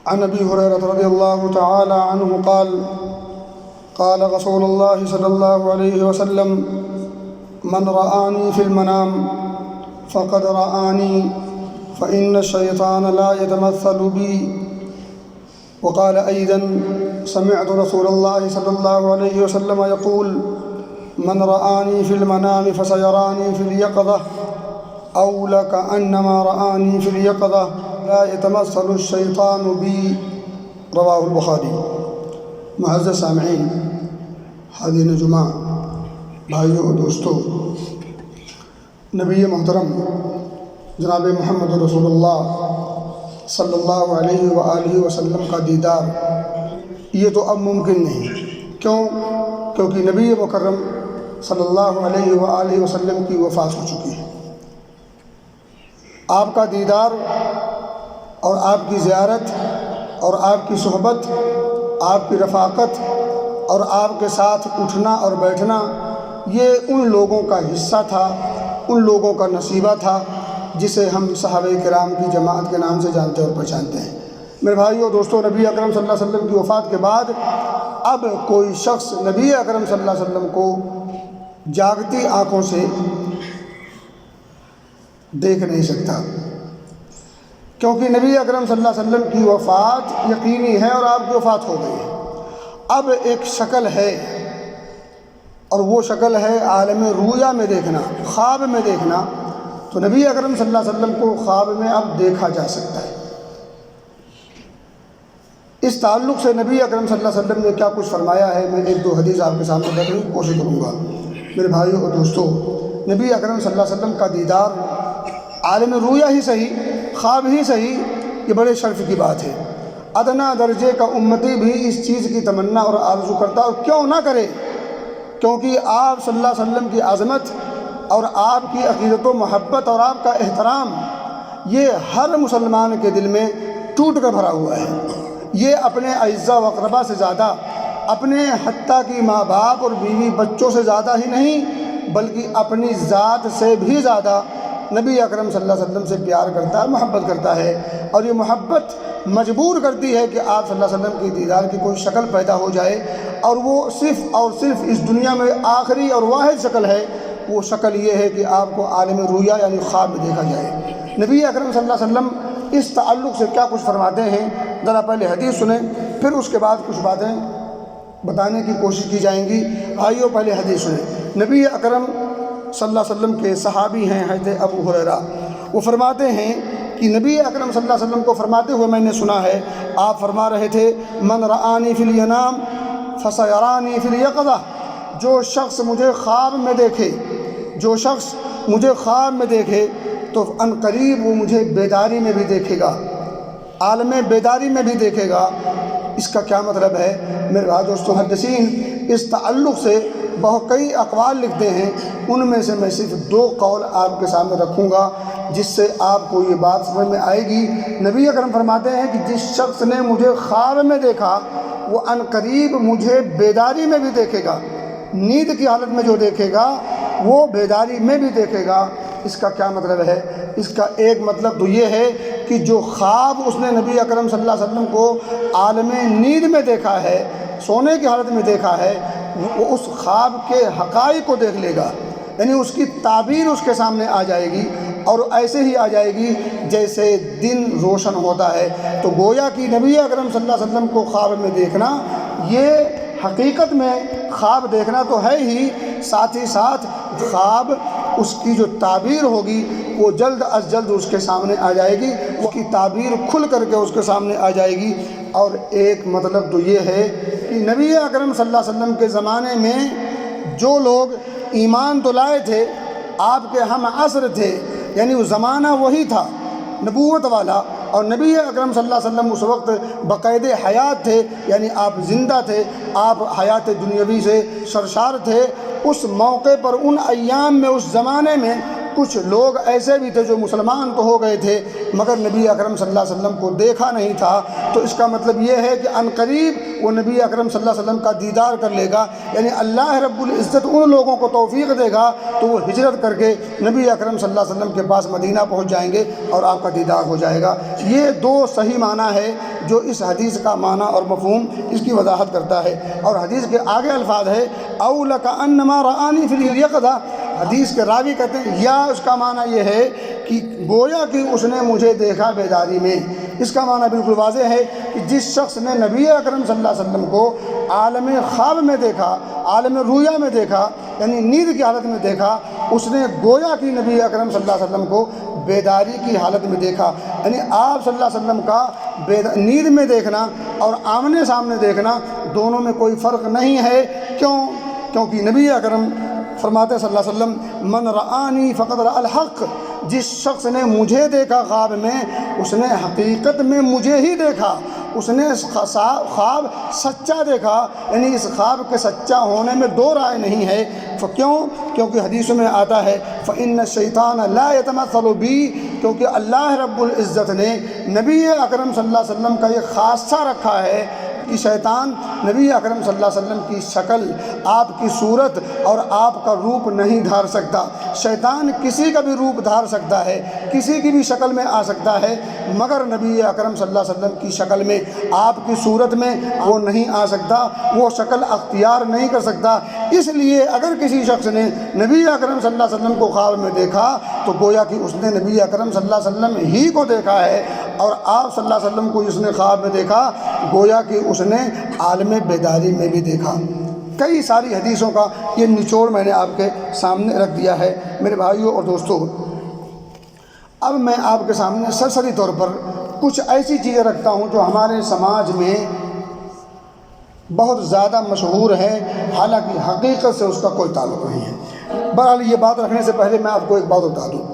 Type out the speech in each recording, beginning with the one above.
عن ابي هريره رضي الله تعالى عنه قال قال رسول الله صلى الله عليه وسلم من رآني في المنام فقد رآني فإن الشيطان لا يتمثل بي. وقال أيضا سمعت رسول الله صلى الله عليه وسلم يقول من رآني في المنام فسيراني في اليقظة أو لكأنما رآني في اليقظة لا يتمثل الشيطان بي. رواہ البخاری. معزز سامعین، حاضرین جمعہ، بھائیوں اور دوستوں، نبی محترم جناب محمد رسول اللہ صلی اللہ علیہ وآلہ وسلم کا دیدار یہ تو اب ممکن نہیں. کیونکہ نبی مکرم صلی اللہ علیہ وآلہ وسلم کی وفات ہو چکی ہے. آپ کا دیدار اور آپ کی زیارت اور آپ کی صحبت، آپ کی رفاقت اور آپ کے ساتھ اٹھنا اور بیٹھنا یہ ان لوگوں کا حصہ تھا، ان لوگوں کا نصیبہ تھا جسے ہم صحابہ کرام کی جماعت کے نام سے جانتے اور پہچانتے ہیں. میرے بھائیو اور دوستوں، نبی اکرم صلی اللہ علیہ وسلم کی وفات کے بعد اب کوئی شخص نبی اکرم صلی اللہ علیہ وسلم کو جاگتی آنکھوں سے دیکھ نہیں سکتا، کیونکہ نبی اکرم صلی اللہ علیہ وسلم کی وفات یقینی ہے اور آپ کی وفات ہو گئی ہے. اب ایک شکل ہے، اور وہ شکل ہے عالم رویا میں دیکھنا، خواب میں دیکھنا. تو نبی اکرم صلی اللہ علیہ وسلم کو خواب میں اب دیکھا جا سکتا ہے. اس تعلق سے نبی اکرم صلی اللہ علیہ وسلم نے کیا کچھ فرمایا ہے، میں ایک دو حدیث آپ کے سامنے رکھنے کی کوشش کروں گا. میرے بھائیوں اور دوستوں، نبی اکرم صلی اللہ علیہ وسلم کا دیدار عالم رویا ہی صحیح، خواب ہی صحیح، یہ بڑے شرف کی بات ہے. ادنا درجے کا امتی بھی اس چیز کی تمنا اور آرزو کرتا، اور کیوں نہ کرے، کیونکہ آپ صلی اللہ علیہ وسلم کی عظمت اور آپ کی عقیدت و محبت اور آپ کا احترام یہ ہر مسلمان کے دل میں ٹوٹ کر بھرا ہوا ہے. یہ اپنے اعزاء و اقربا سے زیادہ، اپنے حتیٰ کہ ماں باپ اور بیوی بچوں سے زیادہ ہی نہیں بلکہ اپنی ذات سے بھی زیادہ نبی اکرم صلی اللہ علیہ وسلم سے پیار کرتا ہے، محبت کرتا ہے. اور یہ محبت مجبور کرتی ہے کہ آپ صلی اللہ علیہ وسلم کی دیدار کی کوئی شکل پیدا ہو جائے، اور وہ صرف اور صرف اس دنیا میں آخری اور واحد شکل ہے. وہ شکل یہ ہے کہ آپ کو عالم رویا یعنی خواب میں دیکھا جائے. نبی اکرم صلی اللہ علیہ وسلم اس تعلق سے کیا کچھ فرماتے ہیں، ذرا پہلے حدیث سنیں، پھر اس کے بعد کچھ باتیں بتانے کی کوشش کی جائیں گی. آئیو پہلے حدیث سنیں. نبی اکرم صلی اللہ علیہ وسلم کے صحابی ہیں حضرت ابو ہریرہ. وہ فرماتے ہیں کہ نبی اکرم صلی اللہ علیہ وسلم کو فرماتے ہوئے میں نے سنا ہے، آپ فرما رہے تھے من رآنی فی الینام فسیرانی فی الیقظہ. جو شخص مجھے خواب میں دیکھے، جو شخص مجھے خواب میں دیکھے تو ان قریب وہ مجھے بیداری میں بھی دیکھے گا، عالم بیداری میں بھی دیکھے گا. اس کا کیا مطلب ہے؟ میرے بھائی دوستوں، محدثین اس تعلق سے بہت کئی اقوال لکھتے ہیں. ان میں سے میں صرف دو قول آپ کے سامنے رکھوں گا جس سے آپ کو یہ بات سمجھ میں آئے گی. نبی اکرم فرماتے ہیں کہ جس شخص نے مجھے خواب میں دیکھا وہ ان قریب مجھے بیداری میں بھی دیکھے گا. نیند کی حالت میں جو دیکھے گا وہ بیداری میں بھی دیکھے گا. اس کا کیا مطلب ہے؟ اس کا ایک مطلب تو یہ ہے کہ جو خواب اس نے نبی اکرم صلی اللہ علیہ وسلم کو عالم نیند میں دیکھا ہے، سونے کی حالت میں دیکھا ہے، وہ اس خواب کے حقائق کو دیکھ لے گا. یعنی اس کی تعبیر اس کے سامنے آ جائے گی، اور ایسے ہی آ جائے گی جیسے دن روشن ہوتا ہے. تو گویا کہ نبی اکرم صلی اللہ علیہ وسلم کو خواب میں دیکھنا یہ حقیقت میں خواب دیکھنا تو ہے ہی، ساتھ ہی ساتھ خواب اس کی جو تعبیر ہوگی وہ جلد از جلد اس کے سامنے آ جائے گی، اس کی تعبیر کھل کر کے اس کے سامنے آ جائے گی. اور ایک مطلب تو یہ ہے کہ نبی اکرم صلی اللہ علیہ وسلم کے زمانے میں جو لوگ ایمان تو لائے تھے، آپ کے ہم عصر تھے، یعنی وہ زمانہ وہی تھا نبوت والا، اور نبی اکرم صلی اللہ علیہ وسلم اس وقت بقید حیات تھے، یعنی آپ زندہ تھے، آپ حیات دنیاوی سے سرشار تھے. اس موقع پر ان ایام میں، اس زمانے میں کچھ لوگ ایسے بھی تھے جو مسلمان تو ہو گئے تھے مگر نبی اکرم صلی اللہ علیہ وسلم کو دیکھا نہیں تھا، تو اس کا مطلب یہ ہے کہ عنقریب وہ نبی اکرم صلی اللہ علیہ وسلم کا دیدار کر لے گا، یعنی اللہ رب العزت ان لوگوں کو توفیق دے گا تو وہ ہجرت کر کے نبی اکرم صلی اللہ علیہ وسلم کے پاس مدینہ پہنچ جائیں گے اور آپ کا دیدار ہو جائے گا۔ یہ دو صحیح معنی ہے جو اس حدیث کا معنی اور مفہوم اس کی وضاحت کرتا ہے۔ اور حدیث کے آگے الفاظ ہے او لکأنما رآنی فی الیقظہ، حدیث کے راوی کہتے ہیں یا اس کا معنی یہ ہے کہ گویا کہ اس نے مجھے دیکھا بیداری میں۔ اس کا معنی بالکل واضح ہے کہ جس شخص نے نبی اکرم صلی اللہ علیہ وسلم کو عالم خواب میں دیکھا، عالم رؤیا میں دیکھا، یعنی نیند کی حالت میں دیکھا، اس نے گویا کہ نبی اکرم صلی اللہ علیہ وسلم کو بیداری کی حالت میں دیکھا۔ یعنی آپ صلی اللہ علیہ وسلم کا نیند میں دیکھنا اور آمنے سامنے دیکھنا دونوں میں کوئی فرق نہیں ہے۔ کیونکہ نبی اکرم فرماتے صلی اللہ علیہ وسلم من رآنی فقد رأى الحق، جس شخص نے مجھے دیکھا خواب میں اس نے حقیقت میں مجھے ہی دیکھا، اس نے خواب سچا دیکھا، یعنی اس خواب کے سچا ہونے میں دو رائے نہیں ہے۔ کیونکہ حدیثوں میں آتا ہے فإن الشیطان لا يتمثل بی، کیونکہ اللہ رب العزت نے نبی اکرم صلی اللہ علیہ وسلم کا یہ خاصہ رکھا ہے کہ شیطان نبی اکرم صلی اللہ علیہ وسلم کی شکل، آپ کی صورت اور آپ کا روپ نہیں دھار سکتا۔ شیطان کسی کا بھی روپ دھار سکتا ہے، کسی کی بھی شکل میں آ سکتا ہے، مگر نبی اکرم صلی اللہ علیہ وسلم کی شکل میں، آپ کی صورت میں وہ نہیں آ سکتا، وہ شکل اختیار نہیں کر سکتا۔ اس لیے اگر کسی شخص نے نبی اکرم صلی اللہ علیہ وسلم کو خواب میں دیکھا تو گویا کہ اس نے نبی اکرم صلی اللہ علیہ وسلم ہی کو دیکھا ہے، اور آپ صلی اللہ علیہ وسلم کو جس نے خواب میں دیکھا گویا کہ اس نے عالم بیداری میں بھی دیکھا۔ کئی ساری حدیثوں کا یہ نچوڑ میں نے آپ کے سامنے رکھ دیا ہے میرے بھائیوں اور دوستوں۔ اب میں آپ کے سامنے سرسری طور پر کچھ ایسی چیزیں رکھتا ہوں جو ہمارے سماج میں بہت زیادہ مشہور ہے، حالانکہ حقیقت سے اس کا کوئی تعلق نہیں ہے۔ بہرحال یہ بات رکھنے سے پہلے میں آپ کو ایک بات بتا دوں،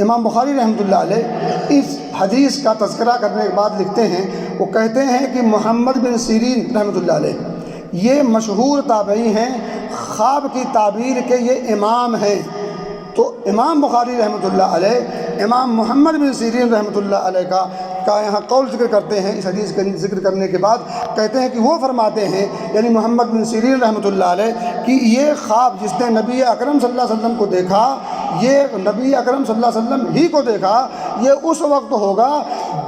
امام بخاری رحمۃ اللہ علیہ اس حدیث کا تذکرہ کرنے کے بعد لکھتے ہیں، وہ کہتے ہیں کہ محمد بن سیرین رحمۃ اللہ علیہ یہ مشہور تابعی ہیں، خواب کی تعبیر کے یہ امام ہیں۔ تو امام بخاری رحمۃ اللہ علیہ امام محمد بن سیرین رحمۃ اللہ علیہ کا یہاں قول ذکر کرتے ہیں، اس حدیث کا ذکر کرنے کے بعد کہتے ہیں کہ وہ فرماتے ہیں، یعنی محمد بن سیرین رحمۃ اللہ علیہ، کہ یہ خواب جس نے نبی اکرم صلی اللہ علیہ وسلم کو دیکھا، یہ نبی اکرم صلی اللہ علیہ وسلم ہی کو دیکھا، یہ اس وقت ہوگا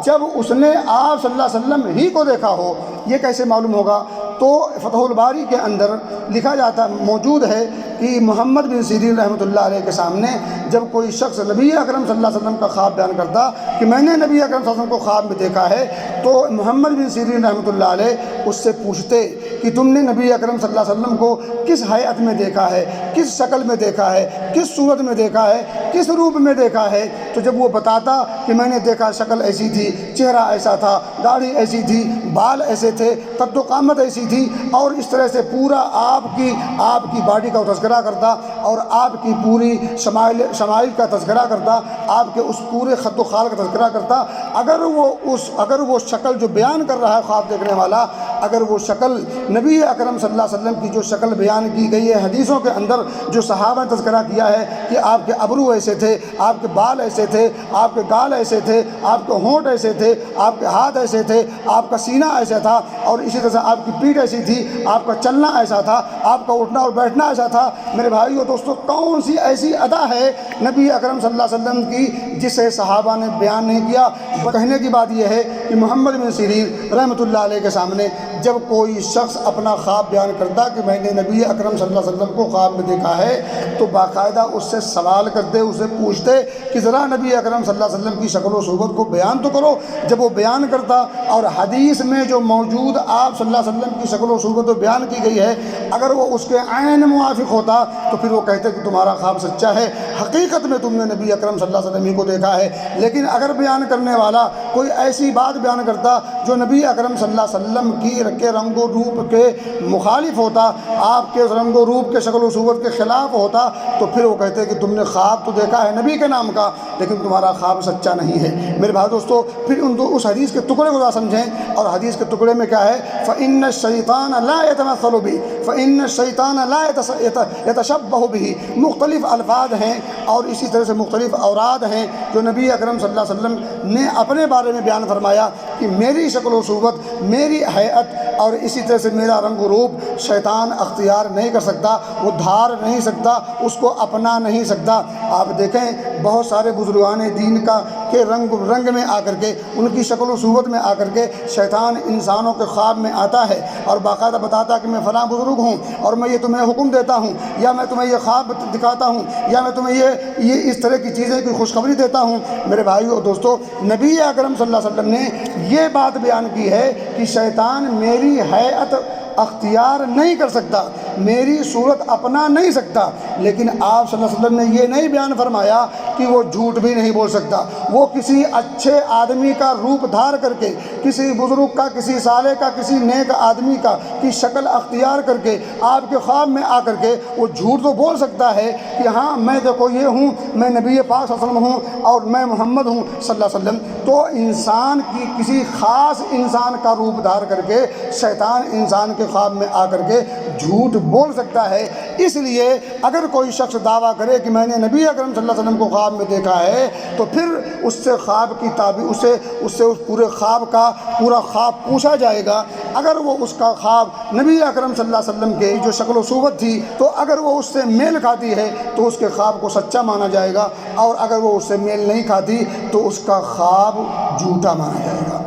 جب اس نے آپ صلی اللہ علیہ وسلم ہی کو دیکھا ہو۔ یہ کیسے معلوم ہوگا؟ تو فتح الباری کے اندر لکھا جاتا موجود ہے کہ محمد بن سیرین رحمۃ اللہ علیہ کے سامنے جب کوئی شخص نبی اکرم صلی اللہ علیہ وسلم کا خواب بیان کرتا کہ میں نے نبی اکرم صلی اللہ علیہ وسلم کو خواب میں دیکھا ہے، تو محمد بن سیرین رحمۃ اللہ علیہ اس سے پوچھتے کہ تم نے نبی اکرم صلی اللہ علیہ وسلم کو کس حیت میں دیکھا ہے، کس شکل میں دیکھا ہے، کس صورت میں دیکھا ہے، کس روپ میں دیکھا ہے؟ تو جب وہ بتاتا کہ میں نے دیکھا شکل ایسی تھی، چہرہ ایسا تھا، داڑھی ایسی تھی، بال ایسے تھے، قد و قامت ایسی تھی، اور اس طرح سے پورا آپ کی باڈی کا تذکرہ کرتا اور آپ کی پوری شمائل کا تذکرہ کرتا، آپ کے اس پورے خط و خال کا تذکرہ کرتا، اگر وہ شکل جو بیان کر رہا ہے خواب دیکھنے والا، اگر وہ شکل نبی اکرم صلی اللہ علیہ وسلم کی جو شکل بیان کی گئی ہے حدیثوں کے اندر، جو صحابہ نے تذکرہ کیا ہے کہ آپ کے ابرو ایسے تھے، آپ کے بال ایسے تھے، آپ کے گال ایسے تھے، آپ کے ہونٹ ایسے تھے، آپ کے ہاتھ ایسے تھے، آپ کا سینہ ایسا تھا، اور اسی طرح سے آپ کی پیٹھ ایسی تھی، آپ کا چلنا ایسا تھا، آپ کا اٹھنا اور بیٹھنا ایسا تھا۔ میرے بھائیو دوستو، کون سی ایسی ادا ہے نبی اکرم صلی اللہ علیہ وسلم کی جسے صحابہ نے بیان نہیں کیا؟ کہنے کی بات یہ ہے کہ محمد بن سیرین رحمۃ اللہ علیہ کے سامنے جب کوئی شخص اپنا خواب بیان کرتا کہ میں نے نبی اکرم صلی اللہ علیہ وسلم کو خواب میں دیکھا ہے، تو باقاعدہ اس سے سوال کرتے، اسے پوچھتے کہ ذرا نبی اکرم صلی اللہ علیہ وسلم کی شکل و صورت کو بیان تو کرو۔ جب وہ بیان کرتا اور حدیث میں جو موجود آپ صلی اللہ علیہ وسلم کی شکل و صورت بیان کی گئی ہے، اگر وہ اس کے عین موافق ہوتا تو پھر وہ کہتے کہ تمہارا خواب سچا ہے، حقیقت میں تم نے نبی اکرم صلی اللہ علیہ وسلم ہی کو دیکھا ہے۔ لیکن اگر بیان کرنے والا کوئی ایسی بات بیان کرتا جو نبی اکرم صلی اللہ علیہ وسلم کے رنگ و روپ کے مخالف ہوتا، آپ کے رنگ و روپ کے شکل و صورت کے خلاف ہوتا، تو پھر وہ کہتے کہ تم نے خواب تو دیکھا ہے نبی کے نام کا، لیکن تمہارا خواب سچا نہیں ہے۔ میرے بھائی دوستو، پھر اس حدیث کے ٹکڑے کو ذرا سمجھیں، اور حدیث کے ٹکڑے میں کیا ہے؟ فإن الشیطان لا يتمثل بی، فإن الشیطان لا يتشبه به، مختلف الفاظ ہیں اور اسی طرح سے مختلف اوراد ہیں جو نبی اکرم صلی اللہ علیہ وسلم نے اپنے بارے میں بیان فرمایا کہ میری شکل و صورت، میری ہیئت اور اسی طرح سے میرا رنگ و روپ شیطان اختیار نہیں کر سکتا، وہ دھار نہیں سکتا، اس کو اپنا نہیں سکتا۔ آپ دیکھیں بہت سارے بزرگان دین کا کہ رنگ میں آ کر کے، ان کی شکل و صورت میں آ کر کے شیطان انسانوں کے خواب میں آتا ہے اور باقاعدہ بتاتا ہے کہ میں فلاں بزرگ ہوں اور میں یہ تمہیں حکم دیتا ہوں، یا میں تمہیں یہ خواب دکھاتا ہوں، یا میں تمہیں یہ اس طرح کی چیزیں کی خوشخبری دیتا ہوں۔ میرے بھائیو اور دوستو، نبی اکرم صلی اللہ علیہ وسلم نے یہ بات بیان کی ہے کہ شیطان میری ہیئت اختیار نہیں کر سکتا، میری صورت اپنا نہیں سکتا، لیکن آپ صلی اللہ علیہ وسلم نے یہ نہیں بیان فرمایا کہ وہ جھوٹ بھی نہیں بول سکتا۔ وہ کسی اچھے آدمی کا روپ دھار کر کے، کسی بزرگ کا، کسی صالح کا، کسی نیک آدمی کا کی شکل اختیار کر کے آپ کے خواب میں آ کر کے وہ جھوٹ تو بول سکتا ہے کہ ہاں میں دیکھو یہ ہوں، میں نبی پاک صلی اللہ علیہ وسلم ہوں اور میں محمد ہوں صلی اللہ علیہ وسلم۔ تو انسان کی کسی خاص انسان کا روپ دھار کر کے شیطان انسان کے خواب میں آ کر کے جھوٹ بول سکتا ہے۔ اس لیے اگر کوئی شخص دعویٰ کرے کہ میں نے نبی اکرم صلی اللہ علیہ وسلم کو خواب میں دیکھا ہے تو پھر اس سے خواب کی تعبیر، اس سے اس پورے خواب کا پورا خواب پوچھا جائے گا۔ اگر وہ اس کا خواب نبی اکرم صلی اللہ علیہ وسلم کے جو شکل و صورت تھی تو اگر وہ اس سے میل کھاتی ہے تو اس کے خواب کو سچا مانا جائے گا، اور اگر وہ اس سے میل نہیں کھاتی تو اس کا خواب جھوٹا مانا جائے گا۔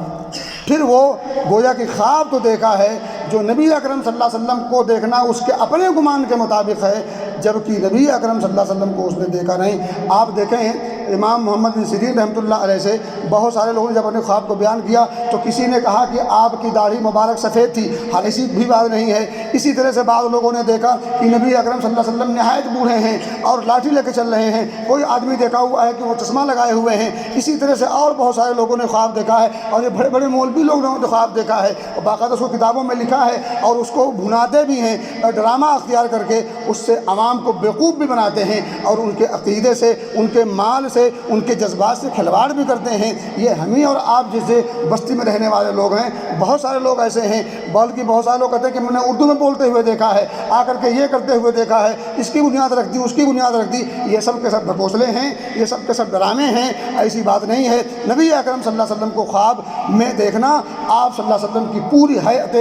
پھر وہ گویا کہ خواب تو دیکھا ہے، جو نبی اکرم صلی اللہ علیہ وسلم کو دیکھنا اس کے اپنے گمان کے مطابق ہے، جبکہ نبی اکرم صلی اللہ علیہ وسلم کو اس نے دیکھا نہیں۔ آپ دیکھیں امام محمد بن سیرین رحمۃ اللہ علیہ سے بہت سارے لوگوں نے جب اپنے خواب کو بیان کیا تو کسی نے کہا کہ آپ کی داڑھی مبارک سفید تھی، حال ایسی بھی بات نہیں ہے۔ اسی طرح سے بعض لوگوں نے دیکھا کہ نبی اکرم صلی اللہ علیہ وسلم نہایت بوڑھے ہیں اور لاٹھی لے کے چل رہے ہیں، کوئی آدمی دیکھا ہوا ہے کہ وہ چشمہ لگائے ہوئے ہیں۔ اسی طرح سے اور بہت سارے لوگوں نے خواب دیکھا ہے، اور یہ بڑے بڑے مولوی لوگ نے خواب دیکھا ہے اور باقاعدہ اس کو کتابوں میں لکھا ہے اور اس کو بھناتے بھی ہیں اور ڈرامہ اختیار کر کے اس سے عوام کو بیوقوف بھی بناتے ہیں اور ان کے عقیدے سے، ان کے مال سے، ان کے جذبات سے کھلواڑ بھی کرتے ہیں۔ یہ ہمیں اور آپ جیسے بستی میں رہنے والے لوگ ہیں، بہت سارے لوگ ایسے ہیں، بلکہ بہت سارے لوگ کہتے ہیں کہ میں نے اردو میں بولتے ہوئے دیکھا ہے، آ کر کے یہ کرتے ہوئے دیکھا ہے، اس کی بنیاد رکھ دی، اس کی بنیاد رکھ دی۔ یہ سب کے سب ڈھکوسلے ہیں، یہ سب کے سب ڈرامے ہیں، ایسی بات نہیں ہے۔ نبی اکرم صلی اللہ علیہ وسلم کو خواب میں دیکھنا آپ صلی اللہ علیہ وسلم کی پوری حیات،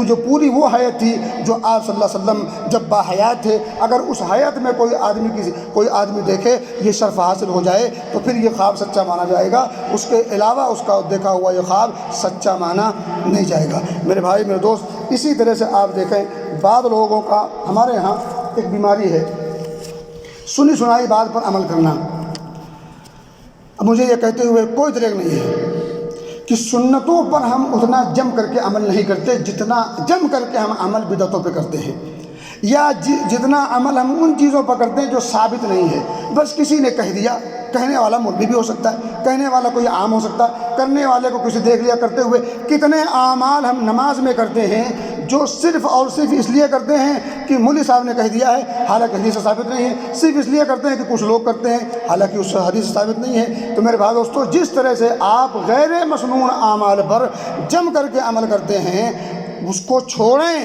جو پوری وہ حیات تھی جو آپ صلی اللہ علیہ وسلم جب باحیات تھے، اگر اس حیات میں کوئی آدمی دیکھے یہ شرف حاصل ہو جائے تو پھر یہ خواب سچا مانا جائے گا، اس کے علاوہ اس کا دیکھا ہوا یہ خواب سچا مانا نہیں جائے گا۔ میرے بھائی میرے دوست، اسی طرح سے آپ دیکھیں بعض لوگوں کا، ہمارے ہاں ایک بیماری ہے سنی سنائی بات پر عمل کرنا۔ اب مجھے یہ کہتے ہوئے کوئی دریغ نہیں ہے کہ سنتوں پر ہم اتنا جم کر کے عمل نہیں کرتے جتنا جم کر کے ہم عمل بدعتوں پہ کرتے ہیں، یا جتنا عمل ہم ان چیزوں پر کرتے ہیں جو ثابت نہیں ہے، بس کسی نے کہہ دیا۔ کہنے والا مولوی بھی ہو سکتا ہے، کہنے والا کوئی عام ہو سکتا ہے، کرنے والے کو کسی دیکھ لیا کرتے ہوئے۔ کتنے اعمال ہم نماز میں کرتے ہیں جو صرف اور صرف اس لیے کرتے ہیں کہ مولوی صاحب نے کہہ دیا ہے، حالانکہ حدیث سے ثابت نہیں ہے، صرف اس لیے کرتے ہیں کہ کچھ لوگ کرتے ہیں، حالانکہ اس سے حدیث سے ثابت نہیں ہے۔ تو میرے بھائی دوستو، جس طرح سے آپ غیر مسنون اعمال پر جم کر کے عمل کرتے ہیں اس کو چھوڑیں،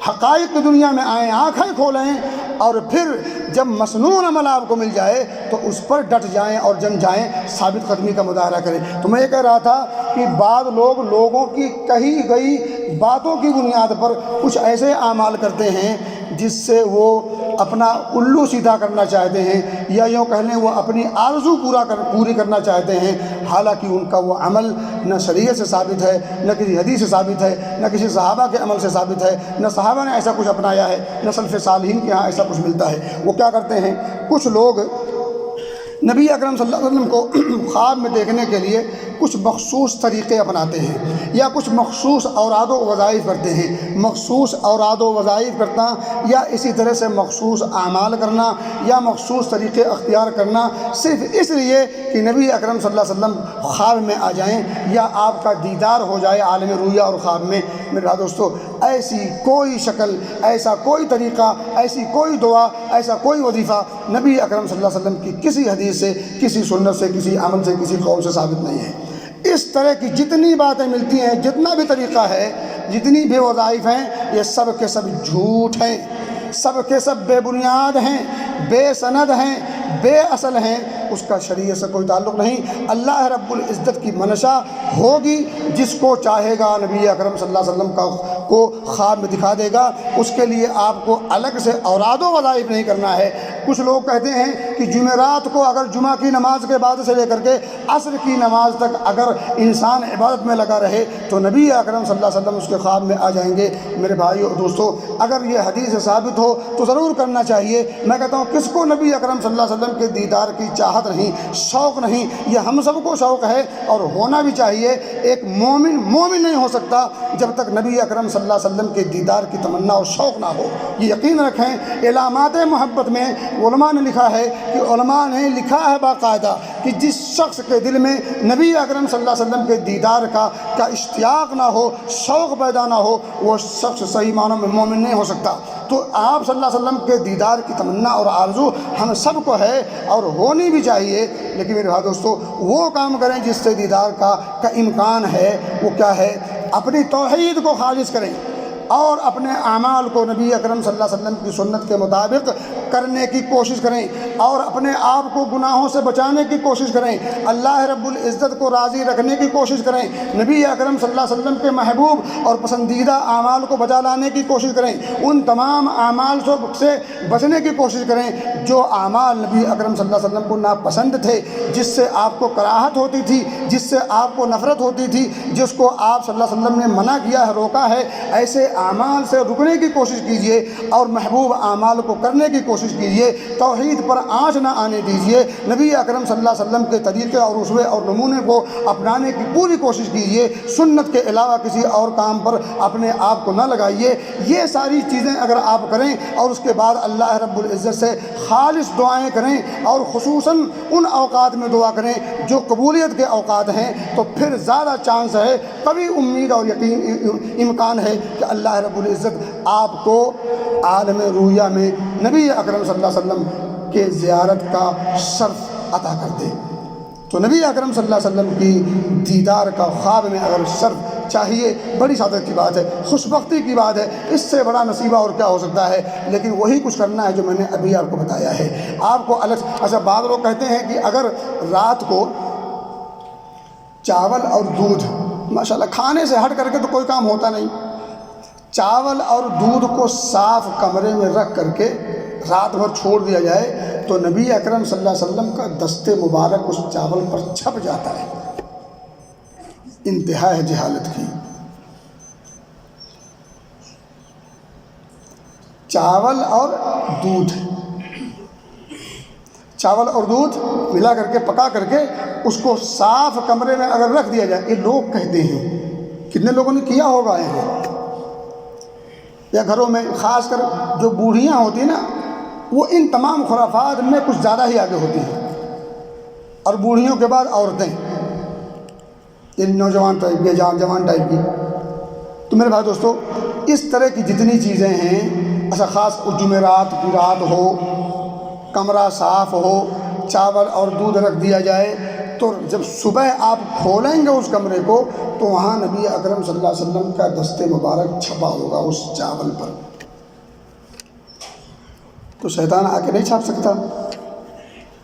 حقائق کی دنیا میں آئیں، آنکھیں کھولیں، اور پھر جب مسنون عمل آپ کو مل جائے تو اس پر ڈٹ جائیں اور جم جائیں، ثابت قدمی کا مظاہرہ کریں۔ تو میں یہ کہہ رہا تھا کہ بعض لوگوں کی کہی گئی باتوں کی بنیاد پر کچھ ایسے اعمال کرتے ہیں جس سے وہ اپنا الو سیدھا کرنا چاہتے ہیں، یا یوں کہہ لیں وہ اپنی آرزو پوری کرنا چاہتے ہیں، حالانکہ ان کا وہ عمل نہ شریعت سے ثابت ہے، نہ کسی حدیث سے ثابت ہے، نہ کسی صحابہ کے عمل سے ثابت ہے، نہ صحابہ نے ایسا کچھ اپنایا ہے، نہ سلف صالحین کے ہاں ایسا کچھ ملتا ہے۔ وہ کیا کرتے ہیں، کچھ لوگ نبی اکرم صلی اللہ علیہ وسلم کو خواب میں دیکھنے کے لیے کچھ مخصوص طریقے اپناتے ہیں، یا کچھ مخصوص اوراد و وظائف کرتے ہیں، مخصوص اوراد و وظائف کرنا، یا اسی طرح سے مخصوص اعمال کرنا، یا مخصوص طریقے اختیار کرنا، صرف اس لیے کہ نبی اکرم صلی اللہ علیہ وسلم خواب میں آ جائیں یا آپ کا دیدار ہو جائے عالم رویہ اور خواب میں۔ میرے دوستو، ایسی کوئی شکل، ایسا کوئی طریقہ، ایسی کوئی دعا، ایسا کوئی وظیفہ نبی اکرم صلی اللہ علیہ وسلم کی کسی حدیث سے، کسی سنت سے، کسی عمل سے، کسی قول سے ثابت نہیں ہے۔ اس طرح کی جتنی باتیں ملتی ہیں، جتنا بھی طریقہ ہے، جتنی بھی وظائف ہیں یہ سب کے سب جھوٹ ہیں، سب کے سب بے بنیاد ہیں، بے سند ہیں، بے اصل ہیں، اس کا شریعت سے کوئی تعلق نہیں۔ اللہ رب العزت کی منشا ہوگی، جس کو چاہے گا نبی اکرم صلی اللہ علیہ وسلم کو خواب میں دکھا دے گا، اس کے لیے آپ کو الگ سے اوراد و وظائف نہیں کرنا ہے۔ کچھ لوگ کہتے ہیں کہ جمعرات کو اگر جمعہ کی نماز کے بعد سے لے کر کے عصر کی نماز تک اگر انسان عبادت میں لگا رہے تو نبی اکرم صلی اللہ علیہ وسلم اس کے خواب میں آ جائیں گے۔ میرے بھائیو اور دوستو، اگر یہ حدیث ثابت ہو تو ضرور کرنا چاہیے۔ میں کہتا ہوں کس کو نبی اکرم صلی اللہ علیہ وسلم کے دیدار کی چاہت نہیں، شوق نہیں؟ یہ ہم سب کو شوق ہے اور ہونا بھی چاہیے۔ ایک مومن نہیں ہو سکتا جب تک نبی اکرم صلی اللہ علیہ وسلم کے دیدار کی تمنا اور شوق نہ ہو۔ یہ یقین رکھیں، علامات محبت میں علماء نے لکھا ہے کہ علماء نے لکھا ہے باقاعدہ کہ جس شخص کے دل میں نبی اکرم صلی اللہ علیہ وسلم کے دیدار کا اشتیاق نہ ہو، شوق پیدا نہ ہو، وہ شخص صحیح معنوں میں مومن نہیں ہو سکتا۔ تو آپ صلی اللہ علیہ وسلم کے دیدار کی تمنا اور آرزو ہم سب کو ہے اور ہونی بھی چاہیے، لیکن میرے بھائی دوستو وہ کام کریں جس سے دیدار کا امکان ہے۔ وہ کیا ہے؟ اپنی توحید کو خالص کریں اور اپنے اعمال کو نبی اکرم صلی اللہ علیہ وسلم کی سنت کے مطابق کرنے کی کوشش کریں اور اپنے آپ کو گناہوں سے بچانے کی کوشش کریں، اللہ رب العزت کو راضی رکھنے کی کوشش کریں، نبی اکرم صلی اللہ علیہ وسلم کے محبوب اور پسندیدہ اعمال کو بجا لانے کی کوشش کریں، ان تمام اعمال سے بچنے کی کوشش کریں جو اعمال نبی اکرم صلی اللہ علیہ وسلم کو ناپسند تھے، جس سے آپ کو کراہت ہوتی تھی، جس سے آپ کو نفرت ہوتی تھی، جس کو آپ صلی اللہ علیہ وسلم نے منع کیا ہے، روکا ہے، ایسے اعمال سے رکنے کی کوشش کیجئے اور محبوب اعمال کو کرنے کی کوشش کیجئے۔ توحید پر آنچ نہ آنے دیجئے، نبی اکرم صلی اللہ علیہ وسلم کے طریقے اور اسوے اور نمونے کو اپنانے کی پوری کوشش کیجئے، سنت کے علاوہ کسی اور کام پر اپنے آپ کو نہ لگائیے۔ یہ ساری چیزیں اگر آپ کریں اور اس کے بعد اللہ رب العزت سے خالص دعائیں کریں اور خصوصاً ان اوقات میں دعا کریں جو قبولیت کے اوقات ہیں، تو پھر زیادہ چانس ہے، کبھی امید اور یقین امکان ہے کہ اللہ رب العزت آپ کو عالم رویا میں نبی اکرم صلی اللہ علیہ وسلم کے زیارت کا شرف عطا کر دے۔ تو نبی اکرم صلی اللہ علیہ وسلم کی دیدار کا خواب میں اگر شرف چاہیے، بڑی سعادت کی بات ہے، خوش بختی کی بات ہے، اس سے بڑا نصیبہ اور کیا ہو سکتا ہے؟ لیکن وہی کچھ کرنا ہے جو میں نے ابھی آپ کو بتایا ہے۔ آپ کو الگ اچھا بعض لوگ کہتے ہیں کہ اگر رات کو چاول اور دودھ ماشاءاللہ کھانے سے ہٹ کر کے تو کوئی کام ہوتا نہیں، چاول اور دودھ کو صاف کمرے میں رکھ کر کے رات بھر چھوڑ دیا جائے تو نبی اکرم صلی اللہ علیہ وسلم کا دست مبارک اس چاول پر چھپ جاتا ہے۔ انتہا ہے جہالت کی۔ چاول اور دودھ ملا کر کے پکا کر کے اس کو صاف کمرے میں اگر رکھ دیا جائے، یہ لوگ کہتے ہیں، کتنے لوگوں نے کیا ہوگا یہ، یا گھروں میں خاص کر جو بوڑھیاں ہوتی ہیں نا، وہ ان تمام خرافات میں کچھ زیادہ ہی آگے ہوتی ہیں، اور بوڑھیوں کے بعد عورتیں، یہ نوجوان ٹائپ کی، جوان ٹائپ کی۔ تو میرے بھائی دوستو، اس طرح کی جتنی چیزیں ہیں، ایسا خاص جمعرات کی رات ہو، کمرہ صاف ہو، چاول اور دودھ رکھ دیا جائے، تو جب صبح آپ کھولیں گے اس کمرے کو تو وہاں نبی اکرم صلی اللہ علیہ وسلم کا دست مبارک چھپا ہوگا اس چاول پر۔ تو شیطان آ کے نہیں چھاپ سکتا،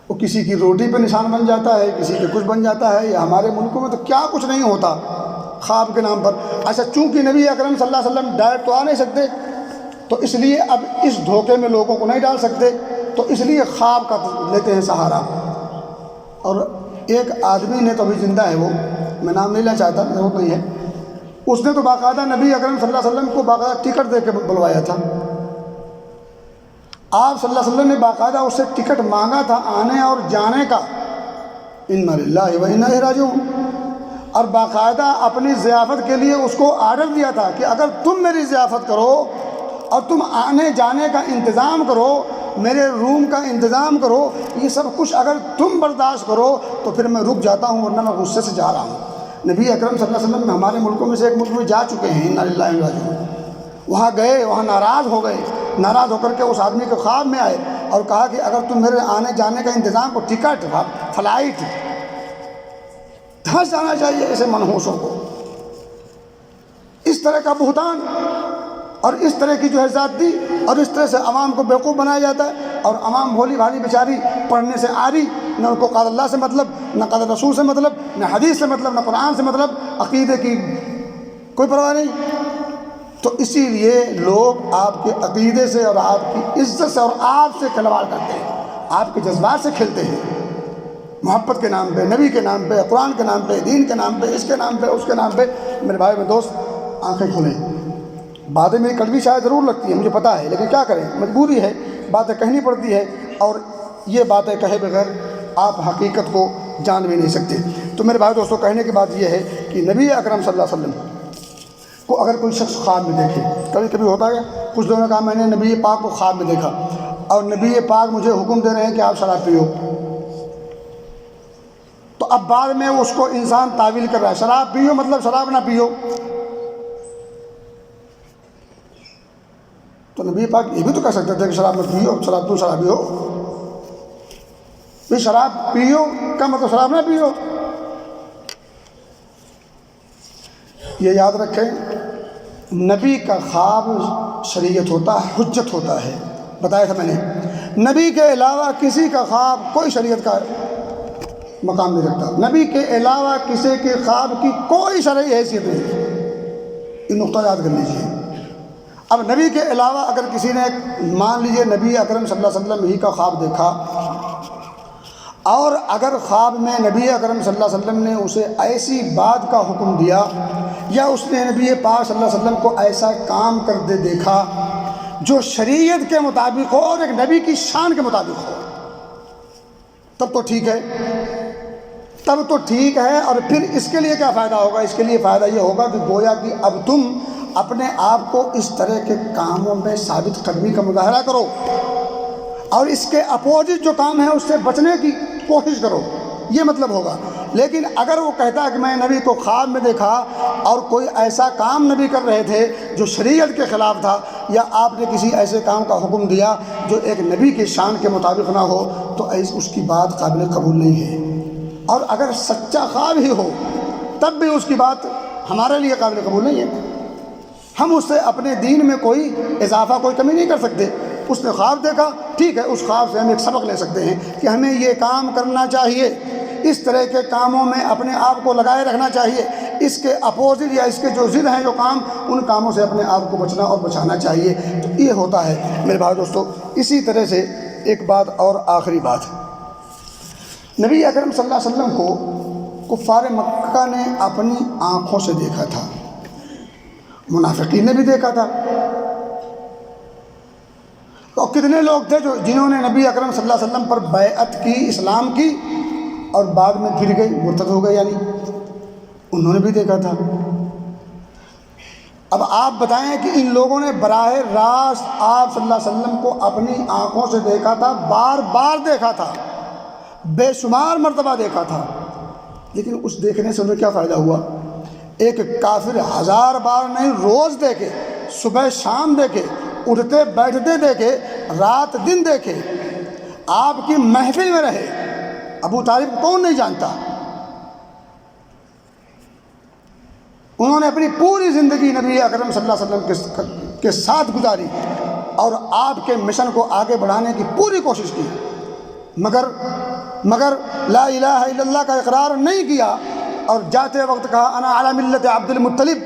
وہ کسی کی روٹی پہ نشان بن جاتا ہے، کسی کے کچھ بن جاتا ہے۔ یا ہمارے ملکوں میں تو کیا کچھ نہیں ہوتا خواب کے نام پر۔ اچھا چونکہ نبی اکرم صلی اللہ علیہ وسلم ڈائریکٹ تو آ نہیں سکتے، تو اس لیے اب اس دھوکے میں لوگوں کو نہیں ڈال سکتے، تو اس لیے خواب کا لیتے ہیں سہارا۔ اور ایک آدمی نے تو ابھی زندہ ہے، وہ میں نام نہیں لینا چاہتا، ضرورت نہیں ہے، اس نے تو باقاعدہ نبی اکرم صلی اللہ علیہ وسلم کو باقاعدہ ٹکٹ دے کے بلوایا تھا۔ آپ صلی اللہ علیہ وسلم نے باقاعدہ اس سے ٹکٹ مانگا تھا آنے اور جانے کا، انا للہ و انا الیہ راجعون، اور باقاعدہ اپنی ضیافت کے لیے اس کو آرڈر دیا تھا کہ اگر تم میری ضیافت کرو اور تم آنے جانے کا انتظام کرو، میرے روم کا انتظام کرو، یہ سب کچھ اگر تم برداشت کرو تو پھر میں رک جاتا ہوں، ورنہ میں غصے سے جا رہا ہوں۔ نبی اکرم صلی اللہ علیہ وسلم ہمارے ملکوں میں سے ایک ملک میں جا چکے ہیں، انا للہ و انا الیہ راجعون، وہاں گئے، وہاں ناراض ہو گئے، ناراض ہو کر کے اس آدمی کے خواب میں آئے اور کہا کہ اگر تم میرے آنے جانے کا انتظام کو، ٹکٹ، فلائٹ، دھنس جانا چاہیے ایسے منحوسوں کو۔ اس اس طرح کا بہتان اور اس طرح کی جو ہے زیادتی اور اس طرح سے عوام کو بیوقوف بنایا جاتا ہے، اور عوام بھولی بھالی بیچاری پڑھنے سے آ رہی، نہ ان کو قال اللہ سے مطلب، نہ قال رسول سے مطلب، نہ حدیث سے مطلب، نہ قرآن سے مطلب، عقیدے کی کوئی پرواہ نہیں۔ تو اسی لیے لوگ آپ کے عقیدے سے اور آپ کی عزت سے اور آپ سے کھلواڑ کرتے ہیں، آپ کے جذبات سے کھیلتے ہیں، محبت کے نام پہ، نبی کے نام پہ، قرآن کے نام پہ، دین کے نام پہ، اس کے نام پہ، اس کے نام پہ۔ میرے بھائی میں دوست، آنکھیں کھولیں۔ باتیں میری کڑوی شاید ضرور لگتی ہیں، مجھے پتہ ہے، لیکن کیا کریں، مجبوری ہے، باتیں کہنی پڑتی ہے، اور یہ باتیں کہے بغیر آپ حقیقت کو جان بھی نہیں سکتے۔ تو میرے بھائی دوستوں، کہنے کی بات یہ ہے کہ نبی اکرم صلی اللہ علیہ وسلم کو اگر کوئی شخص خواب میں دیکھے، کبھی کبھی ہوتا ہے، کچھ لوگوں نے کہا میں نے نبی پاک کو خواب میں دیکھا اور نبی پاک مجھے حکم دے رہے ہیں کہ آپ شراب پیو، تو اب بعد میں اس کو انسان تعویل کر رہا ہے، شراب پیو مطلب شراب نہ پیو۔ تو نبی پاک یہ بھی تو کہہ سکتے تھے کہ شراب مت پیو، شراب تو شرابی ہو، بھی شراب پیو کا مطلب شراب نہ پیو۔ یہ یاد رکھیں، نبی کا خواب شریعت ہوتا ہے، حجت ہوتا ہے، بتایا تھا میں نے، نبی کے علاوہ کسی کا خواب کوئی شریعت کا مقام نہیں رکھتا، نبی کے علاوہ کسی کے خواب کی کوئی شرعی حیثیت نہیں، یہ نقطہ یاد کر لیجیے۔ اب نبی کے علاوہ اگر کسی نے، مان لیجئے نبی اکرم صلی اللہ علیہ وسلم ہی کا خواب دیکھا، اور اگر خواب میں نبی اکرم صلی اللہ علیہ وسلم نے اسے ایسی بات کا حکم دیا، یا اس نے نبی پاک صلی اللہ علیہ وسلم کو ایسا کام کرتے دیکھا جو شریعت کے مطابق ہو اور ایک نبی کی شان کے مطابق ہو، تب تو ٹھیک ہے، تب تو ٹھیک ہے۔ اور پھر اس کے لیے کیا فائدہ ہوگا؟ اس کے لیے فائدہ یہ ہوگا کہ گویا کہ اب تم اپنے آپ کو اس طرح کے کاموں میں ثابت قدمی کا مظاہرہ کرو، اور اس کے اپوزٹ جو کام ہے اس سے بچنے کی کوشش کرو، یہ مطلب ہوگا۔ لیکن اگر وہ کہتا ہے کہ میں نبی کو خواب میں دیکھا اور کوئی ایسا کام نبی کر رہے تھے جو شریعت کے خلاف تھا، یا آپ نے کسی ایسے کام کا حکم دیا جو ایک نبی کی شان کے مطابق نہ ہو، تو اس کی بات قابل قبول نہیں ہے۔ اور اگر سچا خواب ہی ہو تب بھی اس کی بات ہمارے لیے قابل قبول نہیں ہے۔ ہم اس سے اپنے دین میں کوئی اضافہ، کوئی کمی نہیں کر سکتے۔ اس نے خواب دیکھا، ٹھیک ہے، اس خواب سے ہم ایک سبق لے سکتے ہیں کہ ہمیں یہ کام کرنا چاہیے، اس طرح کے کاموں میں اپنے آپ کو لگائے رکھنا چاہیے، اس کے اپوزٹ یا اس کے جو ضد ہیں جو کام، ان کاموں سے اپنے آپ کو بچنا اور بچانا چاہیے۔ تو یہ ہوتا ہے میرے بھائی دوستو۔ اسی طرح سے ایک بات اور، آخری بات، نبی اکرم صلی اللہ علیہ وسلم کو کفار مکہ نے اپنی آنکھوں سے دیکھا تھا، منافقین نے بھی دیکھا تھا، اور کتنے لوگ تھے جنہوں نے نبی اکرم صلی اللہ علیہ وسلم پر بیعت کی، اسلام کی، اور بعد میں پھر گئے، مرتد ہو گئے، یعنی انہوں نے بھی دیکھا تھا۔ اب آپ بتائیں کہ ان لوگوں نے براہ راست آپ صلی اللہ علیہ وسلم کو اپنی آنکھوں سے دیکھا تھا، بار بار دیکھا تھا، بے شمار مرتبہ دیکھا تھا، لیکن اس دیکھنے سے انہیں کیا فائدہ ہوا؟ ایک کافر 1000 بار نہیں، روز دیکھے، صبح شام دیکھے، اٹھتے بیٹھتے دیکھے، رات دن دیکھے، آپ کی محفل میں رہے، ابو طالب کو کون نہیں جانتا؟ انہوں نے اپنی پوری زندگی نبی اکرم صلی اللہ علیہ وسلم کے ساتھ گزاری اور آپ کے مشن کو آگے بڑھانے کی پوری کوشش کی، مگر لا الہ الا اللہ کا اقرار نہیں کیا، اور جاتے وقت کہا انا علی ملت عبد المطلب،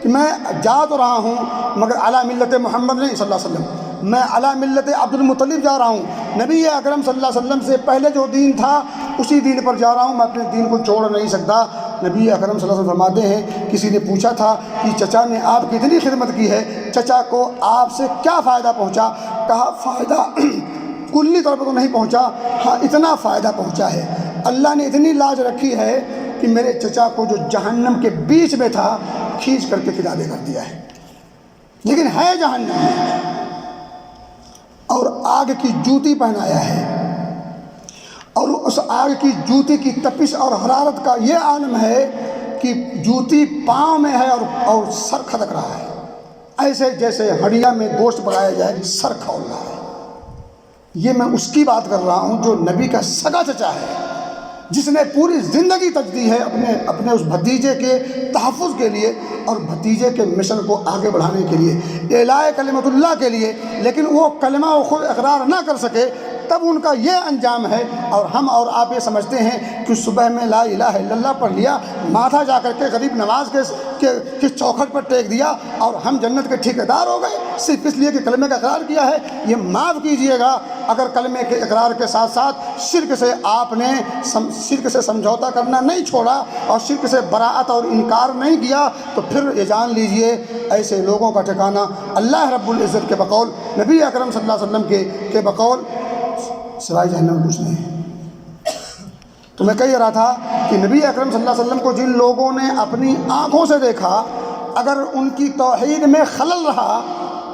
کہ میں جا تو رہا ہوں مگر علی ملت محمد نہیں صلی اللہ علیہ وسلم، میں علی ملت عبد المطلب جا رہا ہوں، نبی اکرم صلی اللہ علیہ وسلم سے پہلے جو دین تھا اسی دین پر جا رہا ہوں، میں اپنے دین کو چھوڑ نہیں سکتا۔ نبی اکرم صلی اللہ علیہ وسلم فرماتے ہیں، کسی نے پوچھا تھا کہ چچا نے آپ کی اتنی خدمت کی ہے، چچا کو آپ سے کیا فائدہ پہنچا؟ کہا فائدہ کلی طور پر تو نہیں پہنچا، ہاں اتنا فائدہ پہنچا ہے، اللہ نے اتنی لاج رکھی ہے کہ میرے چچا کو جو جہنم کے بیچ میں تھا کھینچ کر کے کنارے کر دیا ہے، لیکن ہے جہنم میں، اور آگ کی جوتی پہنایا ہے، اور اس آگ کی جوتی کی تپش اور حرارت کا یہ عالم ہے کہ جوتی پاؤں میں ہے اور سر کھدک رہا ہے، ایسے جیسے ہڑیا میں گوشت پکایا جائے سر کھول رہا ہے۔ یہ میں اس کی بات کر رہا ہوں جو نبی کا سگا چچا ہے، جس نے پوری زندگی تج دی ہے اپنے اس بھتیجے کے تحفظ کے لیے اور بھتیجے کے مشن کو آگے بڑھانے کے لیے، اعلاء کلمت اللہ کے لیے، لیکن وہ کلمہ و خود اقرار نہ کر سکے، تب ان کا یہ انجام ہے۔ اور ہم اور آپ یہ سمجھتے ہیں کہ صبح میں لا الہ الا اللہ پڑھ لیا، ماتھا جا کر کے غریب نواز کے چوکھٹ پر ٹیک دیا اور ہم جنت کے ٹھیکیدار ہو گئے صرف اس لیے کہ کلمے کا اقرار کیا ہے۔ یہ معاف کیجئے گا اگر کلمے کے اقرار کے ساتھ ساتھ شرک سے آپ نے شرک سے سمجھوتا کرنا نہیں چھوڑا اور شرک سے براءت اور انکار نہیں کیا، تو پھر یہ جان لیجئے ایسے لوگوں کا ٹھکانہ اللہ رب العزت کے بقول، نبی اکرم صلی اللہ علیہ وسلم کے بقول سوائے جہنم میں کچھ نہیں ہے۔ تو میں کہہ رہا تھا کہ نبی اکرم صلی اللہ علیہ وسلم کو جن لوگوں نے اپنی آنکھوں سے دیکھا، اگر ان کی توحید میں خلل رہا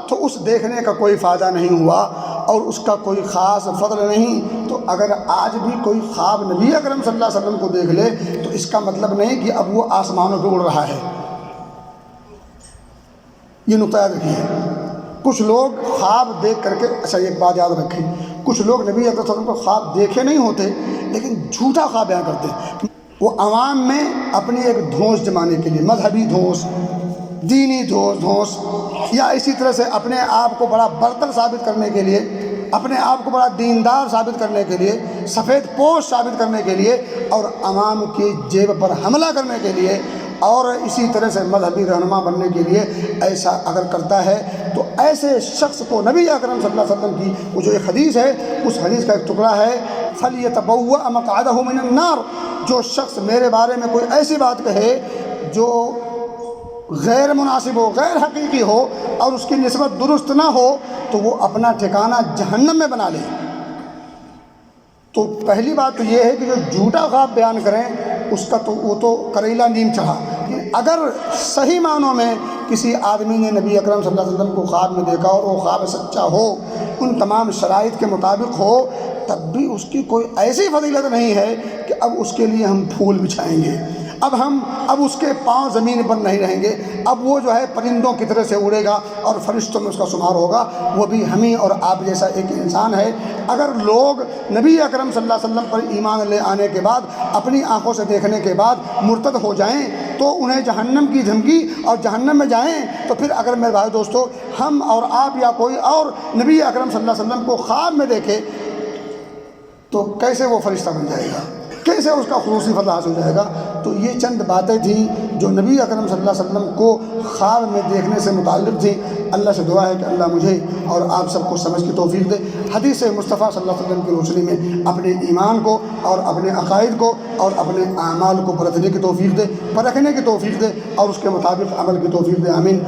تو اس دیکھنے کا کوئی فائدہ نہیں ہوا اور اس کا کوئی خاص فضل نہیں۔ تو اگر آج بھی کوئی خواب نبی اکرم صلی اللہ علیہ وسلم کو دیکھ لے تو اس کا مطلب نہیں کہ اب وہ آسمانوں پہ اڑ رہا ہے۔ یہ نقطہ یاد رکھیے۔ کچھ لوگ خواب دیکھ کر کے، اچھا ایک بات یاد رکھیں، کچھ لوگ نبی اکرم صلی اللہ علیہ وسلم کو خواب دیکھے نہیں ہوتے لیکن جھوٹا خواب بیان کرتے ہیں۔ وہ عوام میں اپنی ایک دھونس جمانے کے لیے، مذہبی دھونس، دینی دھونس، یا اسی طرح سے اپنے آپ کو بڑا برتر ثابت کرنے کے لیے، اپنے آپ کو بڑا دیندار ثابت کرنے کے لیے، سفید پوش ثابت کرنے کے لیے اور عوام کی جیب پر حملہ کرنے کے لیے اور اسی طرح سے مذہبی رہنما بننے کے لیے ایسا اگر کرتا ہے تو ایسے شخص کو نبی اکرم صلی اللہ علیہ وسلم کی وہ جو ایک حدیث ہے، اس حدیث کا ایک ٹکڑا ہے، فَلْيَتَبَوَّأْ مَقْعَدَهُ مِنَ النَّارِ، جو شخص میرے بارے میں کوئی ایسی بات کہے جو غیر مناسب ہو، غیر حقیقی ہو اور اس کی نسبت درست نہ ہو تو وہ اپنا ٹھکانہ جہنم میں بنا لے۔ تو پہلی بات تو یہ ہے کہ جو جھوٹا خواب بیان کریں اس کا تو وہ تو کریلا نیم چڑھا۔ اگر صحیح معنوں میں کسی آدمی نے نبی اکرم صلی اللہ علیہ وسلم کو خواب میں دیکھا اور وہ خواب سچا ہو، ان تمام شرائط کے مطابق ہو، تب بھی اس کی کوئی ایسی فضیلت نہیں ہے کہ اب اس کے لیے ہم پھول بچھائیں گے، اب اس کے پاؤں زمین پر نہیں رہیں گے، اب وہ جو ہے پرندوں کی طرح سے اڑے گا اور فرشتوں میں اس کا شمار ہوگا۔ وہ بھی ہمیں اور آپ جیسا ایک انسان ہے۔ اگر لوگ نبی اکرم صلی اللہ علیہ وسلم پر ایمان لے آنے کے بعد، اپنی آنکھوں سے دیکھنے کے بعد مرتد ہو جائیں تو انہیں جہنم کی دھمکی اور جہنم میں جائیں، تو پھر اگر میرے بھائی دوستو ہم اور آپ یا کوئی اور نبی اکرم صلی اللہ علیہ وسلم کو خواب میں دیکھے تو کیسے وہ فرشتہ بن جائے گا، کیسے اس کا خصوصی فضل حاصل ہو جائے گا؟ تو یہ چند باتیں تھیں جو نبی اکرم صلی اللہ علیہ وسلم کو خواب میں دیکھنے سے متعلق تھیں۔ اللہ سے دعا ہے کہ اللہ مجھے اور آپ سب کو سمجھ کی توفیق دے، حدیث مصطفیٰ صلی اللہ علیہ وسلم کی روشنی میں اپنے ایمان کو اور اپنے عقائد کو اور اپنے اعمال کو پرکھنے کی توفیق دے اور اس کے مطابق عمل کی توفیق دے، آمین۔